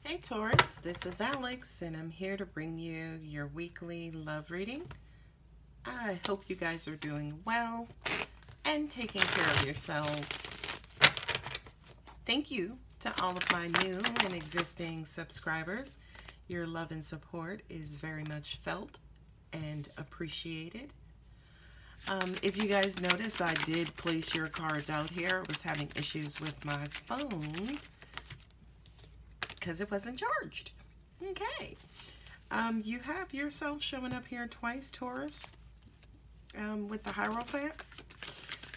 Hey Taurus, this is Alex and I'm here to bring you your weekly love reading. I hope you guys are doing well and taking care of yourselves. Thank you to all of my new and existing subscribers. Your love and support is very much felt and appreciated. If you guys notice, I did place your cards out here. I was having issues with my phone because it wasn't charged. Okay. You have yourself showing up here twice, Taurus, with the Hierophant.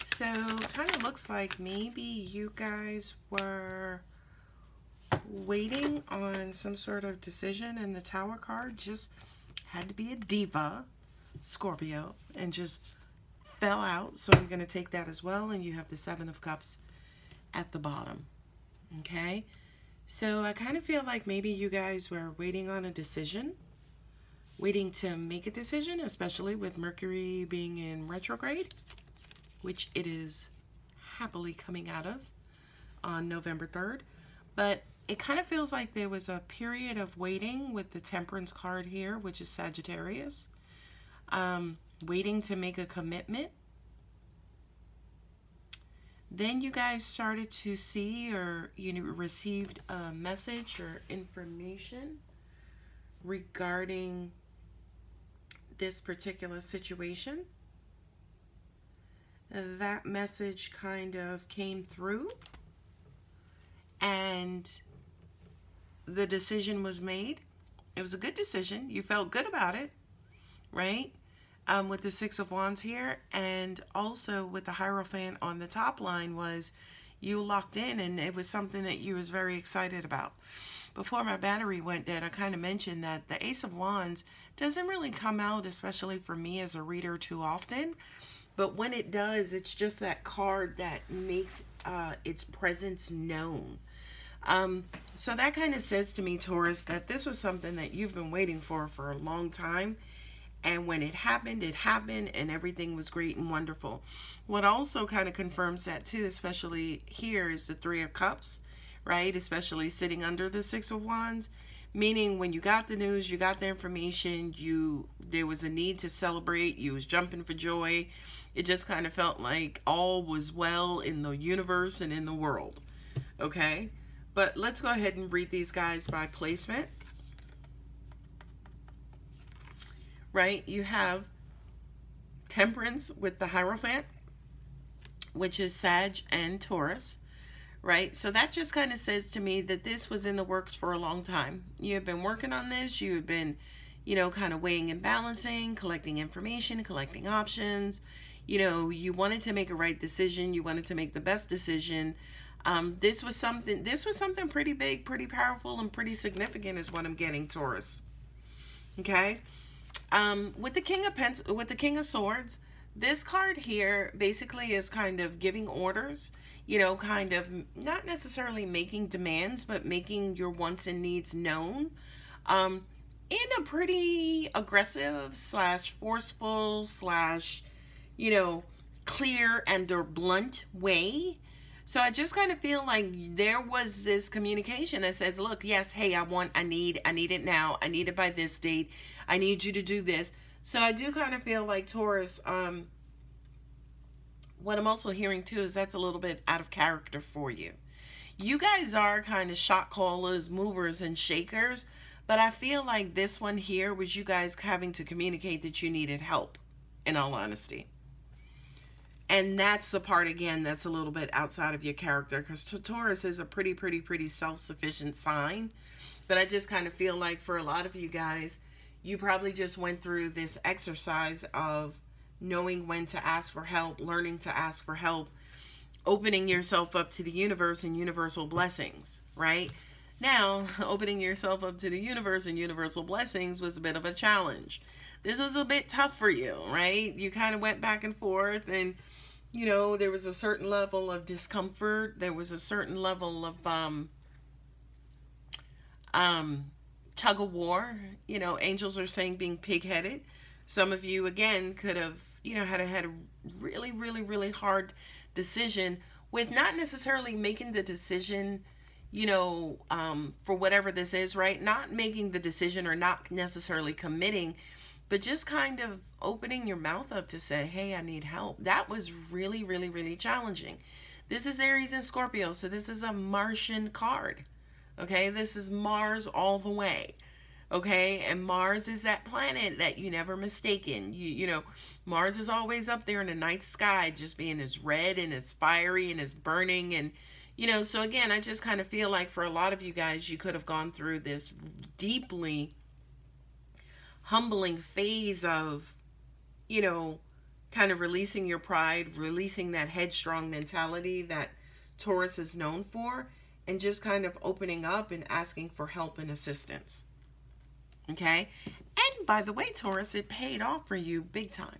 So kind of looks like maybe you guys were waiting on some sort of decision, and the Tower card just had to be a diva, Scorpio, and just fell out. So I'm going to take that as well, and you have the Seven of Cups at the bottom. Okay. So I kind of feel like maybe you guys were waiting on a decision, waiting to make a decision, especially with Mercury being in retrograde, which it is happily coming out of on November 3rd. But it kind of feels like there was a period of waiting with the Temperance card here, which is Sagittarius, waiting to make a commitment. Then you guys started to see, or received a message or information regarding this particular situation. That message kind of came through and the decision was made. It was a good decision. You felt good about it, right? With the Six of Wands here, and also with the Hierophant on the top line, was you locked in, and it was something that you was very excited about. Before my battery went dead, I kind of mentioned that the Ace of Wands doesn't really come out, especially for me as a reader, too often. But when it does, it's just that card that makes its presence known. So that kind of says to me, Taurus, that this was something that you've been waiting for a long time. And when it happened, and everything was great and wonderful. What also kind of confirms that too, especially here, is the Three of Cups, right? Especially sitting under the Six of Wands, meaning when you got the news, you got the information, there was a need to celebrate, you was jumping for joy. It just kind of felt like all was well in the universe and in the world, okay? But let's go ahead and read these guys by placement. Right, you have Temperance with the Hierophant, which is Sag and Taurus, right? So that just kind of says to me that this was in the works for a long time. You have been working on this. You have been, kind of weighing and balancing, collecting information, collecting options. You wanted to make a right decision. You wanted to make the best decision. This was something pretty big, pretty powerful, and pretty significant is what I'm getting, Taurus. Okay? With the King of Swords, this card here basically is kind of giving orders, kind of not necessarily making demands, but making your wants and needs known in a pretty aggressive / forceful / clear and or blunt way. So I just kind of feel like there was this communication that says, look, yes, hey, I need it now. I need it by this date. I need you to do this. So I do kind of feel like, Taurus, what I'm also hearing too is that's a little bit out of character for you. You guys are kind of shot callers, movers and shakers, but I feel like this one here was you guys having to communicate that you needed help, in all honesty. And that's the part, again, that's a little bit outside of your character, because Taurus is a pretty self-sufficient sign. But I just kind of feel like for a lot of you guys, you probably just went through this exercise of knowing when to ask for help, learning to ask for help, opening yourself up to the universe and universal blessings, right? Now, opening yourself up to the universe and universal blessings was a bit of a challenge. This was a bit tough for you, right? You kind of went back and forth, and there was a certain level of discomfort. There was a certain level of tug of war. Angels are saying being pig-headed. Some of you, again, could have, had a really hard decision with not necessarily making the decision, you know, for whatever this is, right? Not making the decision or not necessarily committing, but just kind of opening your mouth up to say, hey, I need help. That was really, really, really challenging. This is Aries and Scorpio, so this is a Martian card. Okay, this is Mars all the way. Okay, and Mars is that planet that you never mistaken. You know, Mars is always up there in the night sky, just being as red and as fiery and as burning. And, you know, so again, I just kind of feel like for a lot of you guys, you could have gone through this deeply humbling phase of, you know, kind of releasing your pride, releasing that headstrong mentality that Taurus is known for, and just kind of opening up and asking for help and assistance. Okay? And by the way, Taurus, it paid off for you big time.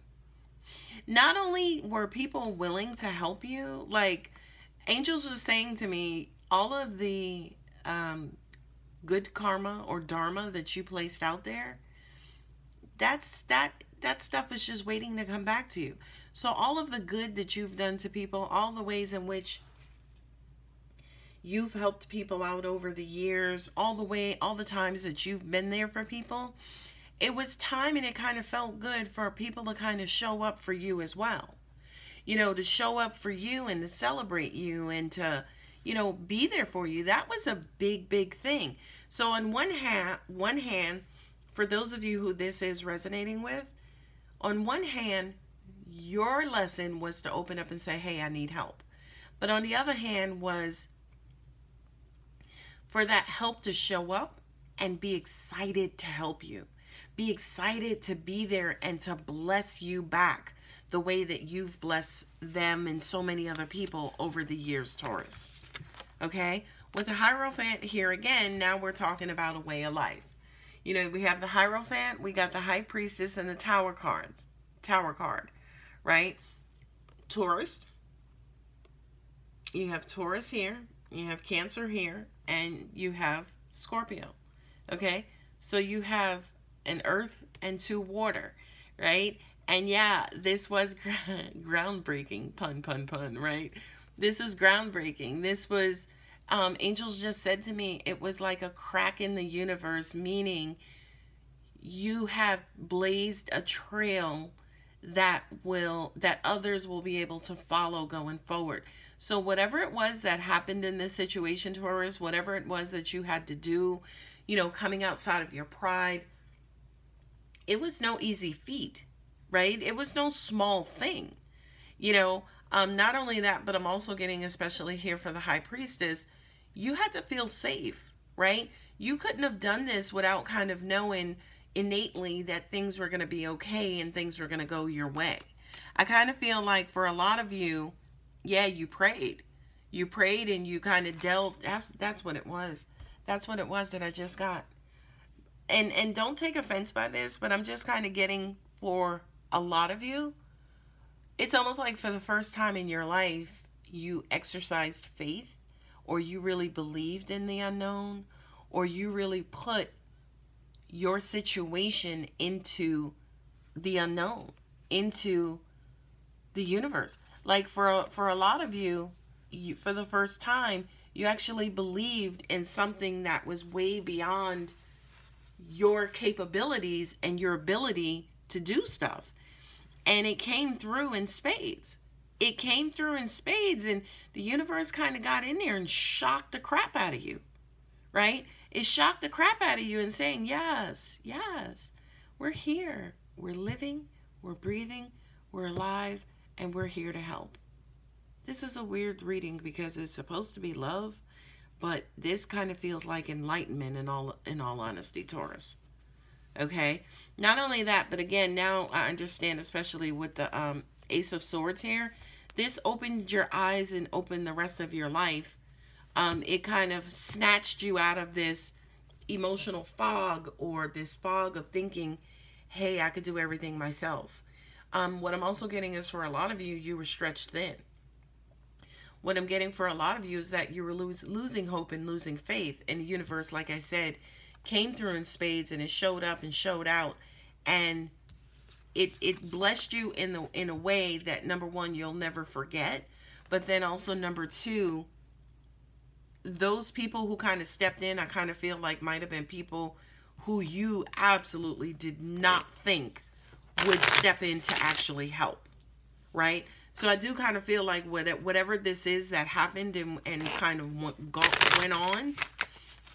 Not only were people willing to help you, like angels was saying to me, all of the good karma or dharma that you placed out there, that stuff is just waiting to come back to you. So all of the good that you've done to people, all the ways in which you've helped people out over the years, all the times that you've been there for people, it was time and it kind of felt good for people to kind of show up for you as well. You know, to show up for you and to celebrate you and to, you know, be there for you. That was a big, big thing. So on one hand, for those of you who this is resonating with, on one hand, your lesson was to open up and say, hey, I need help. But on the other hand was for that help to show up and be excited to help you. Be excited to be there and to bless you back the way that you've blessed them and so many other people over the years, Taurus. Okay? With the Hierophant here again, now we're talking about a way of life. You know, we have the Hierophant, we got the High Priestess, and the Tower card, right? Taurus. You have Taurus here, you have Cancer here, and you have Scorpio. Okay? So you have an earth and 2 water, right? And yeah, this was groundbreaking, pun, right? This is groundbreaking. This was, angels just said to me, it was like a crack in the universe, meaning you have blazed a trail that others will be able to follow going forward. So whatever it was that happened in this situation, Taurus, whatever it was that you had to do, you know, coming outside of your pride, it was no easy feat, right? It was no small thing, you know. Not only that, but I'm also getting, especially here for the High Priestess, you had to feel safe, right? You couldn't have done this without kind of knowing innately that things were going to be okay and things were going to go your way. I kind of feel like for a lot of you, yeah, you prayed. You prayed and you kind of delved. That's what it was. That's what it was that I just got. And don't take offense by this, but I'm just kind of getting, for a lot of you, it's almost like for the first time in your life, you exercised faith, or you really believed in the unknown, or you really put your situation into the unknown, into the universe. Like for a lot of you, for the first time, you actually believed in something that was way beyond your capabilities and your ability to do stuff. And it came through in spades. It came through in spades, and the universe kind of got in there and shocked the crap out of you, right? It shocked the crap out of you and saying, yes, yes, we're here. We're living, we're breathing, we're alive, and we're here to help. This is a weird reading because it's supposed to be love, but this kind of feels like enlightenment in all honesty, Taurus. Okay? Not only that, but again, now I understand, especially with the Ace of Swords here, this opened your eyes and opened the rest of your life. It kind of snatched you out of this emotional fog, or this fog of thinking, hey, I could do everything myself. What I'm also getting is, for a lot of you, you were stretched thin. What I'm getting for a lot of you is that you were losing hope and losing faith. And the universe, like I said, came through in spades, and it showed up and showed out. And it blessed you in a way that, number one, you'll never forget. But then also, number two, those people who kind of stepped in, I kind of feel like might have been people who you absolutely did not think would step in to actually help, right? So I do kind of feel like whatever this is that happened and kind of went on,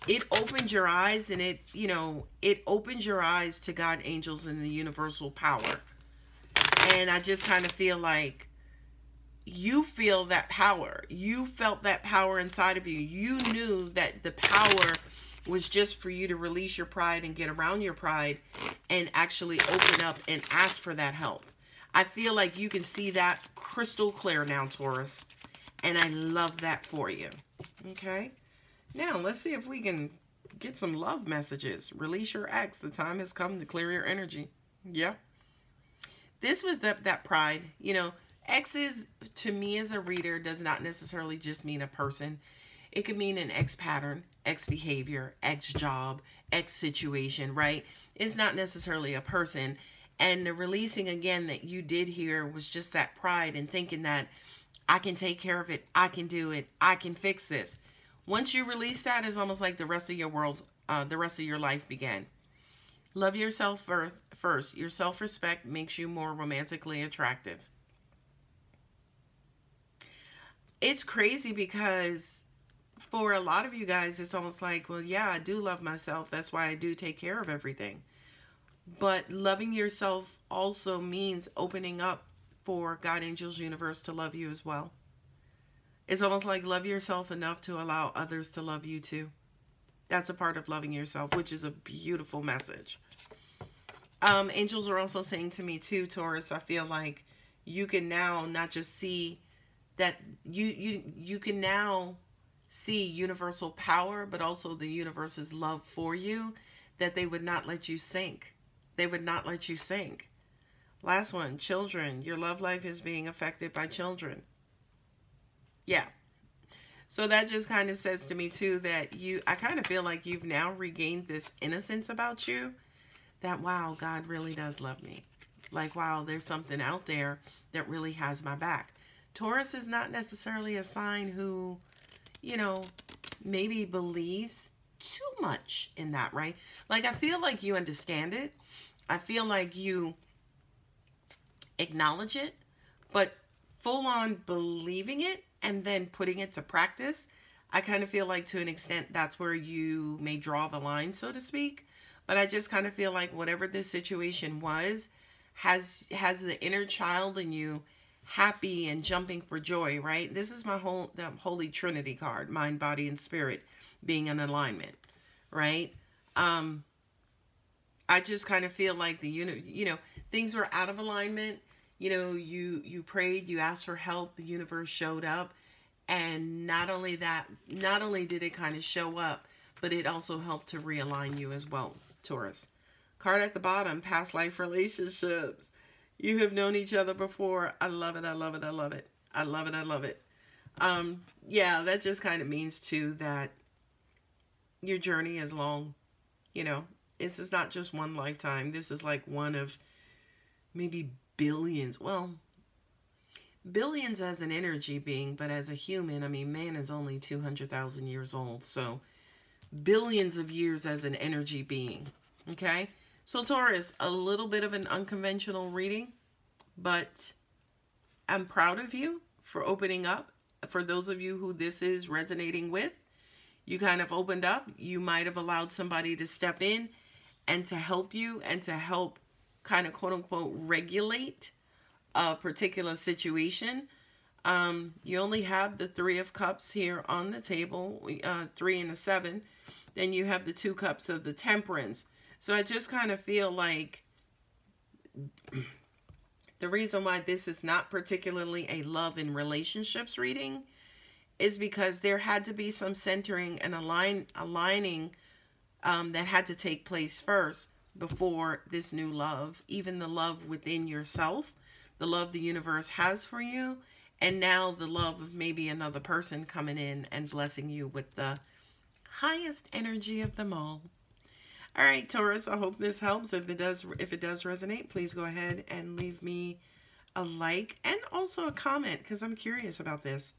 it opened your eyes, and it, you know, it opened your eyes to God, angels, and the universal power. And I just kind of feel like you feel that power. You felt that power inside of you. You knew that the power was just for you to release your pride and get around your pride and actually open up and ask for that help. I feel like you can see that crystal clear now, Taurus. And I love that for you. Okay? Now, let's see if we can get some love messages. Release your ex. The time has come to clear your energy. Yeah. This was that pride. You know, exes, to me as a reader, does not necessarily just mean a person. It could mean an ex pattern, ex behavior, ex job, ex situation, right? It's not necessarily a person. And the releasing again that you did here was just that pride and thinking that I can take care of it. I can do it. I can fix this. Once you release that, it's almost like the rest of your world, the rest of your life began. Love yourself first. Your self-respect makes you more romantically attractive. It's crazy because for a lot of you guys, it's almost like, well, yeah, I do love myself. That's why I do take care of everything. But loving yourself also means opening up for God, angels, universe to love you as well. It's almost like love yourself enough to allow others to love you too. That's a part of loving yourself, which is a beautiful message. Angels are also saying to me too, Taurus, I feel like you can now not just see that you can now see universal power, but also the universe's love for you, that they would not let you sink. They would not let you sink. Last one, children. Your love life is being affected by children. Yeah. So that just kind of says to me too that I kind of feel like you've now regained this innocence about you, that wow, God really does love me. Like, wow, there's something out there that really has my back. Taurus is not necessarily a sign who, you know, maybe believes too much in that, right? Like, I feel like you understand it. I feel like you acknowledge it, but full on believing it and then putting it to practice, I kind of feel like to an extent that's where you may draw the line, so to speak. But I just kind of feel like whatever this situation was has the inner child in you happy and jumping for joy, right? This is my the Holy Trinity card, mind, body, and spirit being in alignment, right? I just kind of feel like things were out of alignment. You know, you prayed, you asked for help, the universe showed up. And not only did it kind of show up, but it also helped to realign you as well, Taurus. Card at the bottom, past life relationships. You have known each other before. I love it, I love it, I love it. I love it, I love it. Yeah, that just kind of means too that your journey is long. You know, this is not just one lifetime. This is like one of maybe billions. Well, billions as an energy being, but as a human, I mean, man is only 200,000 years old. So billions of years as an energy being. Okay? So Taurus, a little bit of an unconventional reading, but I'm proud of you for opening up. For those of you who this is resonating with, you kind of opened up. You might have allowed somebody to step in and to help you and to help kind of quote unquote regulate a particular situation. You only have the 3 of Cups here on the table, 3 and a 7. Then you have the 2 cups of the Temperance. So I just kind of feel like the reason why this is not particularly a love and relationships reading is because there had to be some centering and aligning that had to take place first before this new love, even the love within yourself, the love the universe has for you, and now the love of maybe another person coming in and blessing you with the highest energy of them all. All right, Taurus, I hope this helps. If it does resonate, please go ahead and leave me a like and also a comment because I'm curious about this.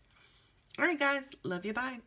All right, guys, love you. Bye.